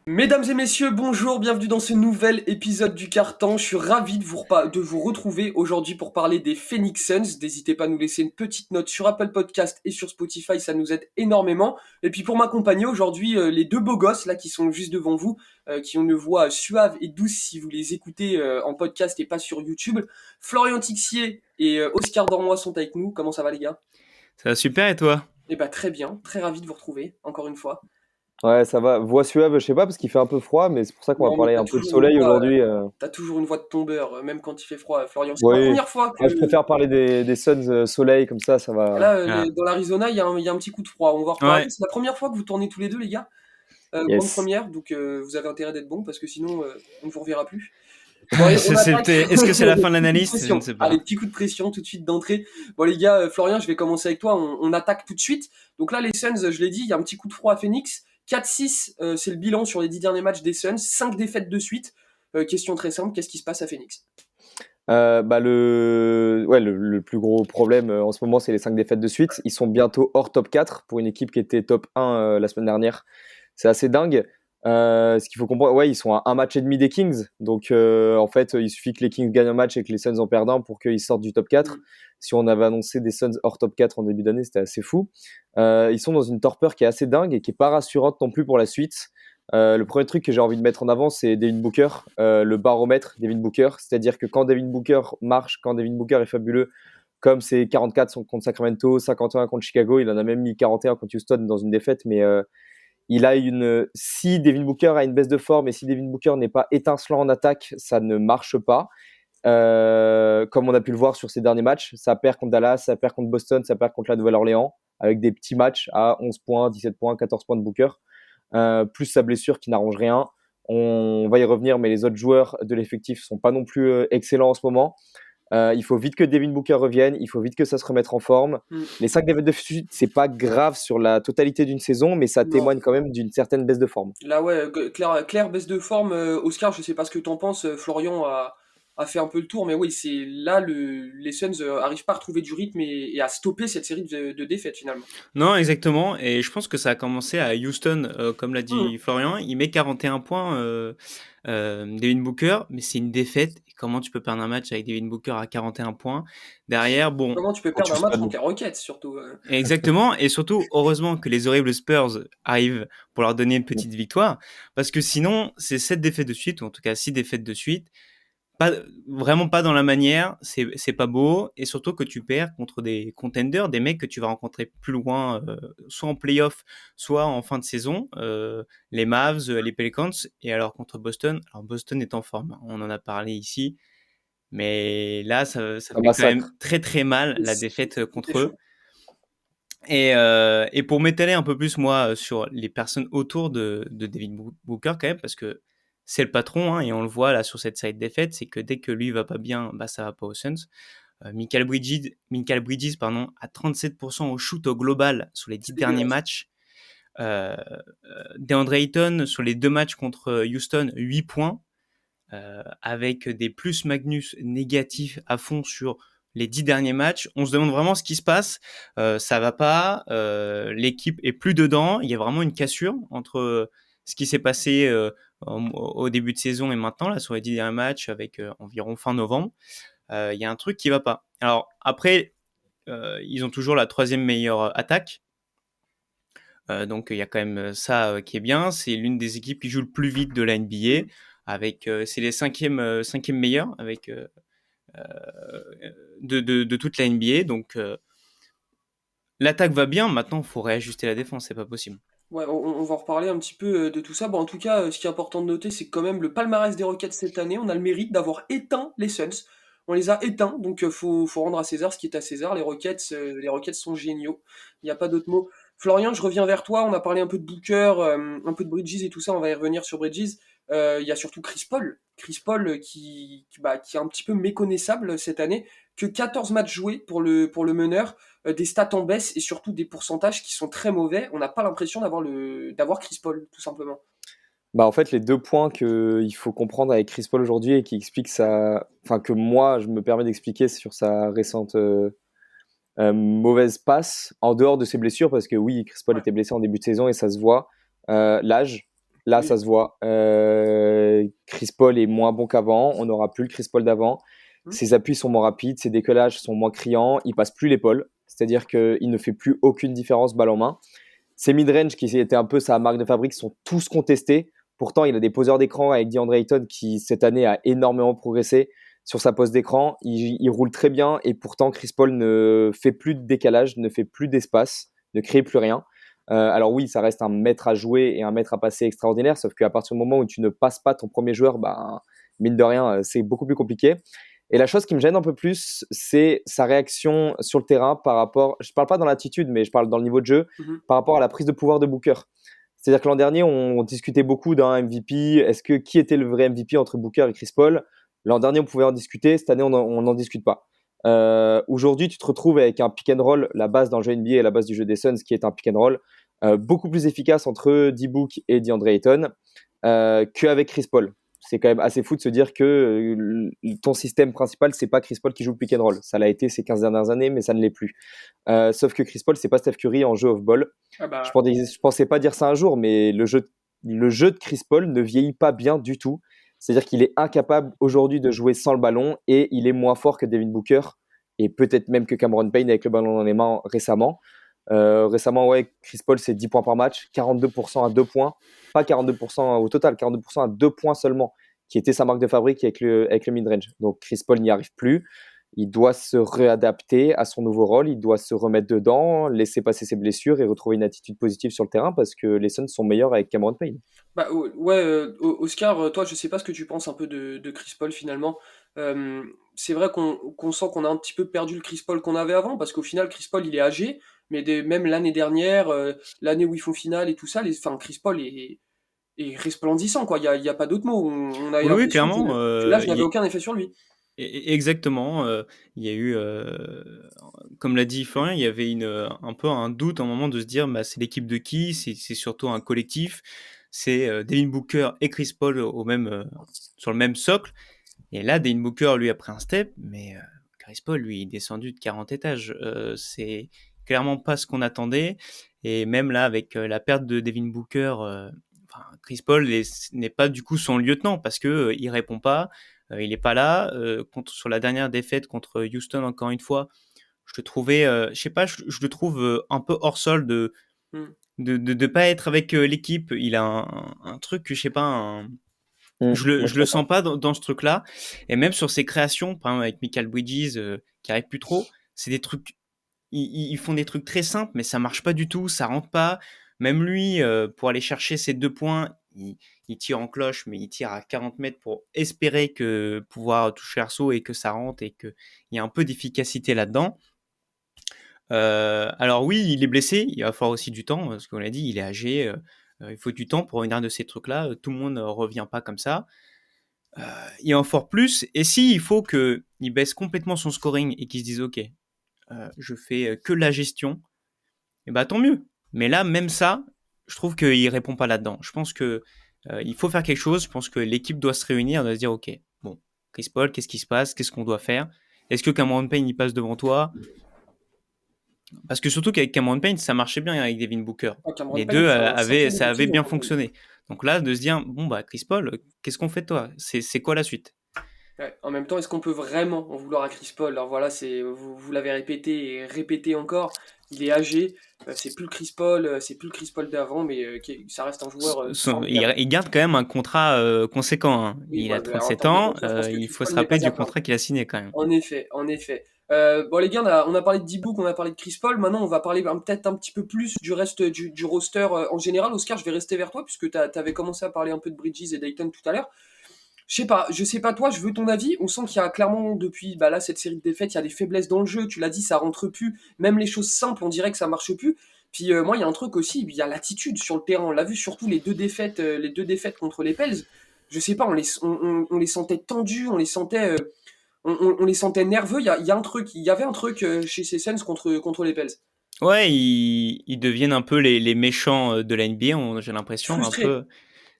Mesdames et messieurs, bonjour, bienvenue dans ce nouvel épisode du Carton. Je suis ravi de vous retrouver aujourd'hui pour parler des Phoenix Suns. N'hésitez pas à nous laisser une petite note sur Apple Podcast et sur Spotify, ça nous aide énormément. Et puis pour m'accompagner aujourd'hui, les deux beaux gosses là qui sont juste devant vous, qui ont une voix suave et douce si vous les écoutez en podcast et pas sur YouTube. Florian Tixier et Oscar Dormois sont avec nous. Comment ça va les gars? Ça va super et toi? Eh ben très bien, très ravi de vous retrouver encore une fois. Ouais, ça va. Voix suave, je sais pas, parce qu'il fait un peu froid, mais c'est pour ça qu'on va Non, mais parler t'as un peu de toujours une soleil voix, aujourd'hui. t'as toujours une voix de tombeur, même quand il fait froid, Florian. C'est pas la Oui. première fois que Moi, je préfère parler des Suns soleil, comme ça va. là, Ah, dans l'Arizona, il y a un petit coup de froid. On va en reparler. ouais, C'est la première fois que vous tournez tous les deux, les gars. Grande Yes. première, donc vous avez intérêt d'être bon parce que sinon on ne vous reverra plus. Bon, allez, on attaque. Est-ce que c'est la fin de Petit coup de l'analyste? Je ne pression. sais pas. Allez, petit coup de pression tout de suite d'entrée. Bon, les gars, Florian, je vais commencer avec toi. On attaque tout de suite. Donc là, les Suns, je l'ai dit, il y a un petit coup de froid à Phoenix. 4-6, c'est le bilan sur les 10 derniers matchs des Suns. 5 défaites de suite. Question très simple, qu'est-ce qui se passe à Phoenix? Le plus gros problème en ce moment, c'est les 5 défaites de suite. Ils sont bientôt hors top 4 pour une équipe qui était top 1 la semaine dernière. C'est assez dingue. Ce qu'il faut comprendre, ouais, ils sont à un match et demi des Kings. Donc, en fait, il suffit que les Kings gagnent un match et que les Suns en perdent un pour qu'ils sortent du top 4. Mm. Si on avait annoncé des Suns hors top 4 en début d'année, c'était assez fou. Ils sont dans une torpeur qui est assez dingue et qui est pas rassurante non plus pour la suite. Le premier truc que j'ai envie de mettre en avant, c'est Devin Booker, le baromètre Devin Booker. C'est-à-dire que quand Devin Booker marche, quand Devin Booker est fabuleux, comme c'est 44 contre Sacramento, 51 contre Chicago, il en a même mis 41 contre Houston dans une défaite, mais si Devin Booker a une baisse de forme et si Devin Booker n'est pas étincelant en attaque, ça ne marche pas. Comme on a pu le voir sur ces derniers matchs, ça perd contre Dallas, ça perd contre Boston, ça perd contre la Nouvelle-Orléans, avec des petits matchs à 11 points, 17 points, 14 points de Booker, plus sa blessure qui n'arrange rien. On va y revenir, mais les autres joueurs de l'effectif sont pas non plus excellents en ce moment. Il faut vite que Devin Booker revienne, il faut vite que ça se remette en forme. Mm. Les 5 défaites de suite, c'est pas grave sur la totalité d'une saison, mais ça Non. témoigne quand même d'une certaine baisse de forme. Là, ouais, claire baisse de forme. Oscar, je sais pas ce que t'en penses. Florian a fait un peu le tour, mais oui, c'est là les Suns arrivent pas à retrouver du rythme et à stopper cette série de défaites finalement. Non, exactement. Et je pense que ça a commencé à Houston, comme l'a Mm. dit Florian. Il met 41 points, Devin Booker, mais c'est une défaite. Et comment tu peux perdre un match avec Devin Booker à 41 points? Derrière, bon, Comment tu peux Contre perdre un match Houston. contre les Rockets surtout? exactement. Et surtout, heureusement que les horribles Spurs arrivent pour leur donner une petite victoire. Parce que sinon, c'est 7 défaites de suite, ou en tout cas 6 défaites de suite. Pas, vraiment pas dans la manière, c'est pas beau, et surtout que tu perds contre des contenders, des mecs que tu vas rencontrer plus loin, soit en playoff, soit en fin de saison, les Mavs, les Pelicans, et alors contre Boston, alors Boston est en forme, hein, on en a parlé ici, mais là ça Un fait quand même massacre. très très mal la C'est- défaite C'était contre eux. chaud. Et pour m'étaler un peu plus, moi, sur les personnes autour de Devin Booker, quand même, parce que c'est le patron, hein, et on le voit là sur cette side défaite, c'est que dès que lui va pas bien, bah ça va pas aux Suns. Michael Bridges, pardon, à 37% au shoot au global sur les 10 C'est derniers dégueulasse. matchs. DeAndre Ayton, sur les 2 matchs contre Houston, 8 points, avec des plus Magnus négatifs à fond sur les 10 derniers matchs. On se demande vraiment ce qui se passe. Ça va pas. L'équipe est plus dedans. Il y a vraiment une cassure entre ce qui s'est passé au début de saison et maintenant, là, sur les 10 derniers matchs, avec environ fin novembre. Il y a un truc qui va pas. Alors, après, ils ont toujours la troisième meilleure attaque. Donc il y a quand même ça qui est bien. C'est l'une des équipes qui joue le plus vite de la NBA. Mm. Avec, c'est les cinquième meilleurs avec de toute la NBA. Donc l'attaque va bien. Maintenant, il faut réajuster la défense. C'est pas possible. Ouais, on va en reparler un petit peu de tout ça. Bon, en tout cas, ce qui est important de noter, c'est que quand même le palmarès des Rockets cette année, on a le mérite d'avoir éteint les Suns. On les a éteints, donc faut rendre à César ce qui est à César. Les Rockets sont géniaux. Il n'y a pas d'autre mot. Florian, je reviens vers toi. On a parlé un peu de Booker, un peu de Bridges et tout ça. On va y revenir sur Bridges. Il y a surtout Chris Paul. Chris Paul qui est un petit peu méconnaissable cette année. Que 14 matchs joués pour le meneur, des stats en baisse et surtout des pourcentages qui sont très mauvais. On n'a pas l'impression d'avoir Chris Paul, tout simplement. En fait, les 2 points qu'il faut comprendre avec Chris Paul aujourd'hui et qui expliquent ça, enfin, que moi, je me permets d'expliquer sur sa récente mauvaise passe, en dehors de ses blessures, parce que oui, Chris Paul Ouais. était blessé en début de saison et ça se voit. L'âge. Là, Oui. ça se voit. Chris Paul est moins bon qu'avant. On n'aura plus le Chris Paul d'avant. Hmm. Ses appuis sont moins rapides, ses décollages sont moins criants. Il passe plus l'épaule, c'est-à-dire qu'il ne fait plus aucune différence balle en main. Ses mid-range, qui étaient un peu sa marque de fabrique, sont tous contestés. Pourtant, il a des poseurs d'écran avec DeAndre Ayton qui, cette année, a énormément progressé sur sa pose d'écran. Il roule très bien et pourtant, Chris Paul ne fait plus de décalage, ne fait plus d'espace, ne crée plus rien. Alors oui, ça reste un maître à jouer et un maître à passer extraordinaire, sauf qu'à partir du moment où tu ne passes pas ton premier joueur, bah, mine de rien, c'est beaucoup plus compliqué. Et la chose qui me gêne un peu plus, c'est sa réaction sur le terrain par rapport, je ne parle pas dans l'attitude, mais je parle dans le niveau de jeu, Mhm. par rapport à la prise de pouvoir de Booker. C'est-à-dire que l'an dernier, on discutait beaucoup d'un MVP. Est-ce que qui était le vrai MVP entre Booker et Chris Paul? L'an dernier, on pouvait en discuter. Cette année, on n'en discute pas. Aujourd'hui, tu te retrouves avec un pick and roll, la base dans le jeu NBA et la base du jeu des Suns, qui est un pick and roll beaucoup plus efficace entre D-Book et DeAndre Ayton qu'avec Chris Paul. C'est quand même assez fou de se dire que ton système principal, c'est pas Chris Paul qui joue le pick and roll. Ça l'a été ces 15 dernières années, mais ça ne l'est plus. Sauf que Chris Paul, c'est pas Steph Curry en jeu off-ball. Ah Je bah, pensais, je pensais pas dire ça un jour, mais le jeu de Chris Paul ne vieillit pas bien du tout. C'est-à-dire qu'il est incapable aujourd'hui de jouer sans le ballon et il est moins fort que Devin Booker et peut-être même que Cameron Payne avec le ballon dans les mains récemment, ouais, Chris Paul, c'est 10 points par match, 42% à 2 points, pas 42% au total, 42% à 2 points seulement, qui était sa marque de fabrique avec le mid-range. Donc Chris Paul n'y arrive plus. Il doit se réadapter à son nouveau rôle, il doit se remettre dedans, laisser passer ses blessures et retrouver une attitude positive sur le terrain parce que les Suns sont meilleurs avec Cameron Payne. bah, ouais, Oscar, toi, je sais pas ce que tu penses un peu de Chris Paul finalement. C'est vrai qu'on sent qu'on a un petit peu perdu le Chris Paul qu'on avait avant, parce qu'au final, Chris Paul, il est âgé, mais même l'année dernière, l'année où ils font finale et tout ça, enfin, Chris Paul est resplendissant, quoi. Il y a pas d'autre mot. On a eu Oui, oui, l'impression clairement. que l'âge n'avait aucun effet sur lui. Exactement. Il y a eu, comme l'a dit Florian, il y avait un peu un doute, un moment de se dire, bah, c'est l'équipe de qui? C'est surtout un collectif. C'est Devin Booker et Chris Paul sur le même socle. Et là, Devin Booker, lui, a pris un step, mais Chris Paul, lui, il est descendu de 40 étages. C'est clairement pas ce qu'on attendait. Et même là, avec la perte de Devin Booker, Chris Paul n'est pas du coup son lieutenant parce que il répond pas, il est pas là. Sur la dernière défaite contre Houston, encore une fois, je le trouvais, je sais pas, je le trouve un peu hors sol Hmm. de pas être avec l'équipe. Il a un truc que je sais pas, Moi, je je suis le d'accord. sens pas dans ce truc-là. Et même sur ses créations, par exemple avec Michael Bridges, qui arrive plus trop, c'est des trucs, ils font des trucs très simples, mais ça marche pas du tout, ça rentre pas. Même lui, pour aller chercher ses 2 points, il tire en cloche, mais il tire à 40 mètres pour espérer que pouvoir toucher l'arceau et que ça rentre et qu'il y a un peu d'efficacité là-dedans. Alors oui, il est blessé, il va falloir aussi du temps, parce qu'on l'a dit, il est âgé, il faut du temps pour revenir de ces trucs-là. Tout le monde ne revient pas comme ça. Et en fort plus, et si il faut qu'il baisse complètement son scoring et qu'il se dise ok, je fais que la gestion, et bah tant mieux. Mais là, même ça, je trouve qu'il répond pas là-dedans. Je pense que il faut faire quelque chose. Je pense que l'équipe doit se réunir, doit se dire ok, bon, Chris Paul, qu'est-ce qui se passe, qu'est-ce qu'on doit faire? Est-ce que Cameron Payne il passe devant toi? Parce que surtout qu'avec Cameron Payne, ça marchait bien avec Devin Booker. Ah, Cameron Les Payne, deux c'est un sacré ça avait détective bien offensif. fonctionné. Donc là, de se dire bon bah Chris Paul, qu'est-ce qu'on fait de toi? C'est quoi la suite? Ouais. En même temps, est-ce qu'on peut vraiment en vouloir à Chris Paul? Alors voilà, vous l'avez répété et répété encore, il est âgé, c'est plus le Chris Paul, c'est plus le Chris Paul d'avant, mais ça reste un joueur formidable. Il garde quand même un contrat conséquent, hein. Oui, Il a ouais, mais en 37 termes de ans, contrat, je pense que il Chris faut Paul se n'est rappeler pas à du plaindre. contrat qu'il a signé quand même. En effet, en effet. Bon les gars, on a parlé de D-Book, on a parlé de Chris Paul, maintenant on va parler peut-être un petit peu plus du reste du roster en général. Oscar, je vais rester vers toi puisque t'avais commencé à parler un peu de Bridges et Dayton tout à l'heure. Je sais pas toi, je veux ton avis. On sent qu'il y a clairement depuis bah là cette série de défaites, il y a des faiblesses dans le jeu. Tu l'as dit, ça rentre plus. Même les choses simples, on dirait que ça marche plus. Puis moi, il y a un truc aussi, il y a l'attitude sur le terrain. On l'a vu surtout les deux défaites contre les Pels. Je sais pas, on les sentait tendus, on les sentait, on les sentait nerveux. Il y a un truc, il y avait un truc chez ces Suns contre les Pels. Ouais, ils deviennent un peu les méchants de la NBA, j'ai l'impression, un Frustré. peu.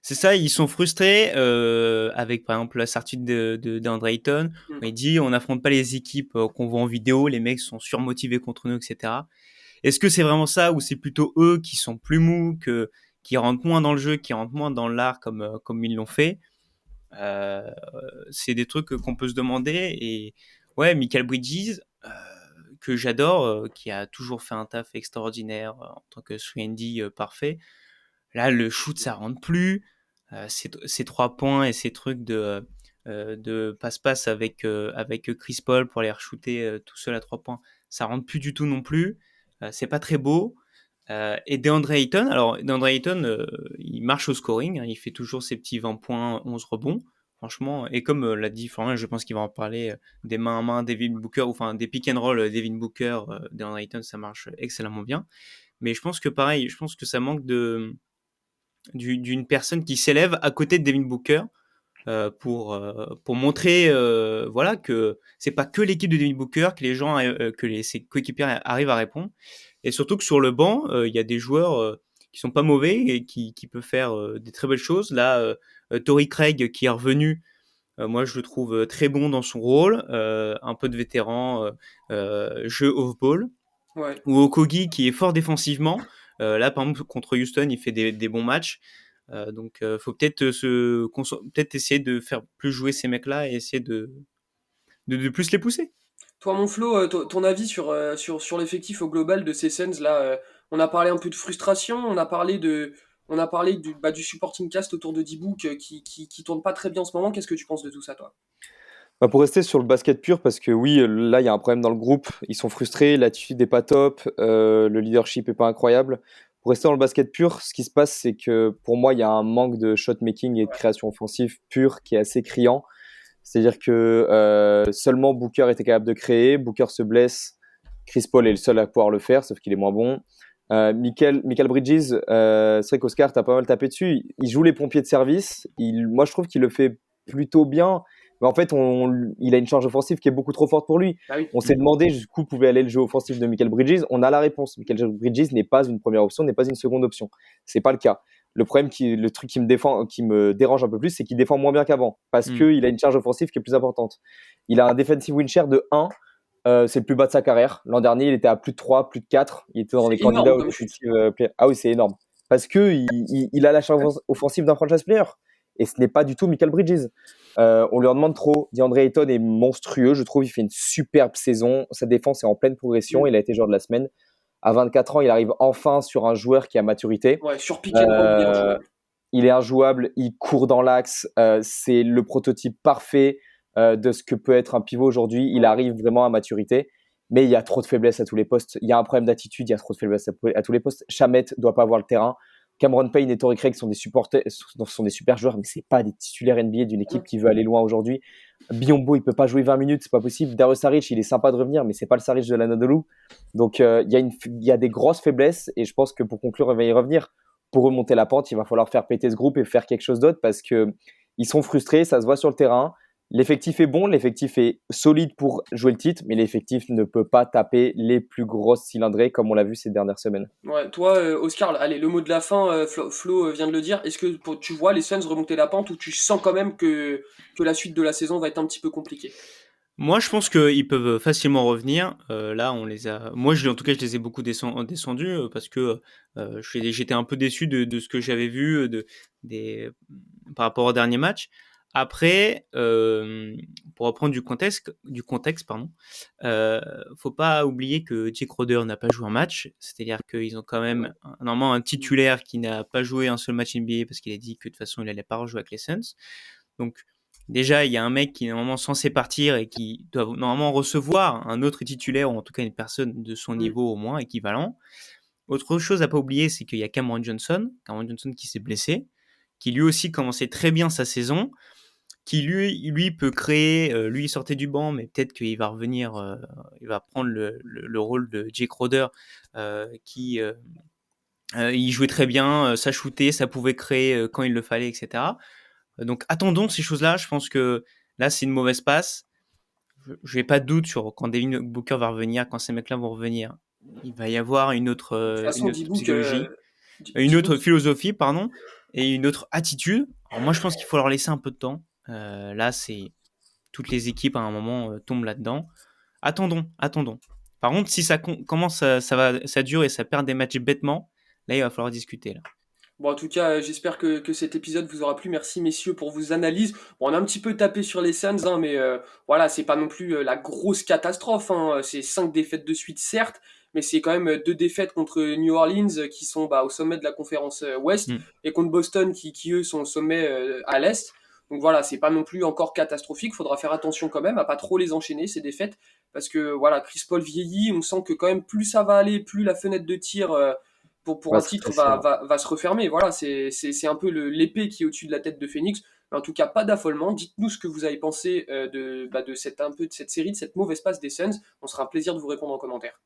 C'est ça, ils sont frustrés avec par exemple la sortie d'Andre Ayton. Mm. Il dit on n'affronte pas les équipes qu'on voit en vidéo, les mecs sont surmotivés contre nous, etc. Est-ce que c'est vraiment ça ou c'est plutôt eux qui sont plus mous, qui rentrent moins dans le jeu, qui rentrent moins dans l'art comme ils l'ont fait. C'est des trucs qu'on peut se demander. Et ouais, Michael Bridges, que j'adore, qui a toujours fait un taf extraordinaire en tant que 3&D parfait. Là, le shoot, ça rentre plus. Ces 3 points et ces trucs de passe-passe avec Chris Paul pour aller re-shooter tout seul à 3 points, ça rentre plus du tout non plus. C'est pas très beau. Et DeAndre Ayton, alors DeAndre Ayton, il marche au scoring, hein, il fait toujours ses petits 20 points, 11 rebonds, franchement. Et comme l'a dit Florian, je pense qu'il va en parler, des mains à main Devin Booker, enfin des pick and roll Devin Booker, DeAndre Ayton, ça marche excellemment bien. Mais je pense que pareil, je pense que ça manque d'une personne qui s'élève à côté de Devin Booker pour montrer voilà que c'est pas que l'équipe de Devin Booker, que les gens ses coéquipiers arrivent à répondre, et surtout que sur le banc il y a des joueurs qui sont pas mauvais et qui peuvent faire des très belles choses. Là Torrey Craig qui est revenu, moi je le trouve très bon dans son rôle, un peu de vétéran, jeu off-ball. Ouais. Ou Okogie qui est fort défensivement. Là, par exemple, contre Houston, il fait des bons matchs. Donc, faut peut-être peut-être essayer de faire plus jouer ces mecs-là et essayer de plus les pousser. Toi, mon Flo, ton avis sur l'effectif au global de ces Suns là, on a parlé un peu de frustration, on a parlé du supporting cast autour de D-Book qui tourne pas très bien en ce moment. Qu'est-ce que tu penses de tout ça, toi? Bah, pour rester sur le basket pur, parce que oui, là, il y a un problème dans le groupe. Ils sont frustrés, l'attitude n'est pas top, le leadership est pas incroyable. Pour rester dans le basket pur, ce qui se passe, c'est que pour moi, il y a un manque de shot making et de création offensive pure qui est assez criant. C'est-à-dire que seulement Booker était capable de créer. Booker se blesse. Chris Paul est le seul à pouvoir le faire, sauf qu'il est moins bon. Michael Bridges, c'est vrai qu'Oscar t'a pas mal tapé dessus. Il joue les pompiers de service. Moi, je trouve qu'il le fait plutôt bien. Mais en fait, il a une charge offensive qui est beaucoup trop forte pour lui. Ah oui. On s'est demandé jusqu'où pouvait aller le jeu offensif de Michael Bridges. On a la réponse. Michael Bridges n'est pas une première option, n'est pas une seconde option. C'est pas le cas. Le truc qui me dérange un peu plus, c'est qu'il défend moins bien qu'avant parce qu'il a une charge offensive qui est plus importante. Il a un defensive win share de 1. C'est le plus bas de sa carrière. L'an dernier, il était à plus de 3, plus de 4. Il était dans les candidats au defensive player. Ah oui, c'est énorme. Parce qu'il a la charge offensive d'un franchise player. Et ce n'est pas du tout Michael Bridges. On lui en demande trop. DeAndre Ayton est monstrueux, je trouve. Il fait une superbe saison. Sa défense est en pleine progression. Il a été joueur de la semaine. À 24 ans, il arrive enfin sur un joueur qui a maturité. Ouais, sur pick and roll, il est injouable. Il est injouable, il court dans l'axe. C'est le prototype parfait de ce que peut être un pivot aujourd'hui. Il arrive vraiment à maturité. Mais il y a trop de faiblesses à tous les postes. Il y a un problème d'attitude, il y a trop de faiblesses à tous les postes. Shamet ne doit pas avoir le terrain. Cameron Payne et Torrey Craig sont des super joueurs, mais c'est pas des titulaires NBA d'une équipe qui veut aller loin aujourd'hui. Biombo, il peut pas jouer 20 minutes, c'est pas possible. Darius Saric, il est sympa de revenir, mais c'est pas le Saric de l'Anadolu. Donc il y a des grosses faiblesses, et je pense que pour conclure, il va y revenir. Pour remonter la pente, il va falloir faire péter ce groupe et faire quelque chose d'autre parce que ils sont frustrés, ça se voit sur le terrain. L'effectif est bon, l'effectif est solide pour jouer le titre, mais l'effectif ne peut pas taper les plus grosses cylindrées comme on l'a vu ces dernières semaines. Ouais, toi, Oscar, allez, le mot de la fin, Flo vient de le dire. Est-ce que tu vois les Suns remonter la pente ou tu sens quand même que la suite de la saison va être un petit peu compliquée? Moi, je pense qu'ils peuvent facilement revenir. Là, on les a. Moi, en tout cas, je les ai beaucoup descendus parce que j'étais un peu déçu de ce que j'avais vu par rapport au dernier match. Après, pour reprendre du contexte, pardon, faut pas oublier que Jake Crowder n'a pas joué un match. C'est-à-dire qu'ils ont quand même normalement un titulaire qui n'a pas joué un seul match NBA parce qu'il a dit que de toute façon, il allait pas rejouer avec les Suns. Donc, déjà, il y a un mec qui est normalement censé partir et qui doit normalement recevoir un autre titulaire, ou en tout cas une personne de son niveau au moins, équivalent. Autre chose à pas oublier, c'est qu'il y a Cameron Johnson qui s'est blessé, qui lui aussi commençait très bien sa saison, qui lui peut créer, lui il sortait du banc, mais peut-être qu'il va revenir, il va prendre le rôle de Jake Crowder, qui il jouait très bien, ça shootait, ça pouvait créer quand il le fallait, etc. Donc attendons ces choses-là. Je pense que là, c'est une mauvaise passe. Je n'ai pas de doute sur quand Devin Booker va revenir, quand ces mecs-là vont revenir. Il va y avoir une De autre, toute façon, D-Book, psychologie, une autre philosophie, pardon, et une autre attitude. Alors moi, je pense qu'il faut leur laisser un peu de temps. Là, c'est toutes les équipes à un moment tombent là-dedans. Attendons. Par contre, si ça commence, ça dure et ça perd des matchs bêtement, là, il va falloir discuter là. Bon, en tout cas, j'espère que cet épisode vous aura plu. Merci, messieurs, pour vos analyses. Bon, on a un petit peu tapé sur les Suns, hein, mais voilà, c'est pas non plus la grosse catastrophe, hein. C'est 5 défaites de suite, certes, mais c'est quand même 2 défaites contre New Orleans qui sont au sommet de la conférence Ouest Mm. et contre Boston qui eux, sont au sommet à l'Est. Donc voilà, c'est pas non plus encore catastrophique. Faudra faire attention quand même à pas trop les enchaîner, ces défaites, parce que voilà, Chris Paul vieillit. On sent que quand même, plus ça va aller, plus la fenêtre de tir. Pour Va un se titre rétrécir. va se refermer. Voilà, c'est un peu l'épée qui est au-dessus de la tête de Phoenix. Mais en tout cas, pas d'affolement. Dites-nous ce que vous avez pensé de cette série, de cette mauvaise passe des Suns. On sera un plaisir de vous répondre en commentaire.